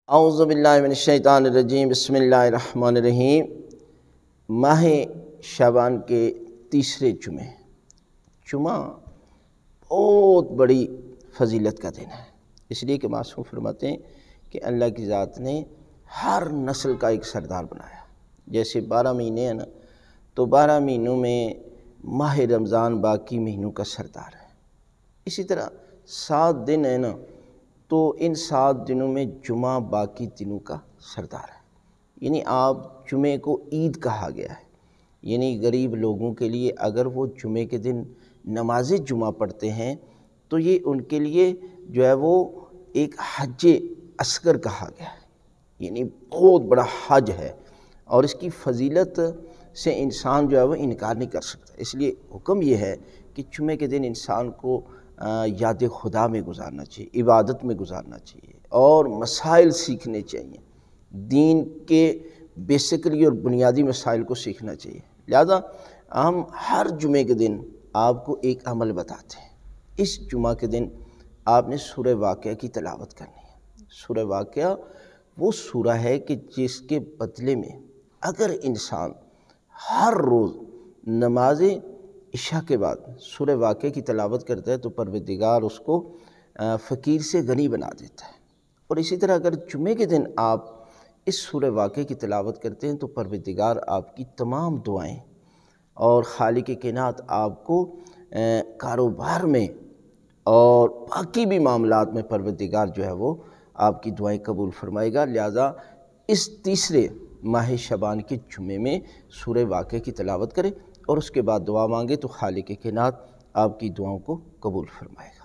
اعوذ باللہ من الشیطان الرجیم، بسم اللہ الرحمن الرحیم۔ ماہ شعبان کے تیسرے جمعہ بہت بڑی فضیلت کا دن ہے، اس لیے کہ معصوم فرماتے ہیں کہ اللہ کی ذات نے ہر نسل کا ایک سردار بنایا۔ جیسے 12 مہینے ہیں نا، تو 12 مہینوں میں ماہ رمضان باقی مہینوں کا سردار ہے۔ اسی طرح 7 دن ہے نا، تو ان 7 دنوں میں جمعہ باقی دنوں کا سردار ہے۔ یعنی آپ جمعے کو عید کہا گیا ہے، یعنی غریب لوگوں کے لیے اگر وہ جمعے کے دن نماز جمعہ پڑھتے ہیں تو یہ ان کے لیے جو ہے وہ ایک حج اصغر کہا گیا ہے، یعنی بہت بڑا حج ہے، اور اس کی فضیلت سے انسان جو ہے وہ انکار نہیں کر سکتا۔ اس لیے حکم یہ ہے کہ جمعے کے دن انسان کو یاد خدا میں گزارنا چاہیے، عبادت میں گزارنا چاہیے، اور مسائل سیکھنے چاہیے، دین کے بیسیکلی اور بنیادی مسائل کو سیکھنا چاہیے۔ لہذا ہم ہر جمعے کے دن آپ کو ایک عمل بتاتے ہیں۔ اس جمعہ کے دن آپ نے سورہ واقعہ کی تلاوت کرنی ہے۔ سورہ واقعہ وہ سورہ ہے کہ جس کے بدلے میں اگر انسان ہر روز نماز عشاء کے بعد سورہ واقعہ کی تلاوت کرتا ہے تو پروردگار اس کو فقیر سے غنی بنا دیتا ہے۔ اور اسی طرح اگر جمعے کے دن آپ اس سورہ واقعہ کی تلاوت کرتے ہیں تو پروردگار آپ کی تمام دعائیں اور خالق کائنات آپ کو کاروبار میں اور باقی بھی معاملات میں پروردگار جو ہے وہ آپ کی دعائیں قبول فرمائے گا۔ لہذا اس تیسرے ماہ شعبان کے جمعے میں سورہ واقعہ کی تلاوت کریں اور اس کے بعد دعا مانگے تو خالق کائنات آپ کی دعاؤں کو قبول فرمائے گا۔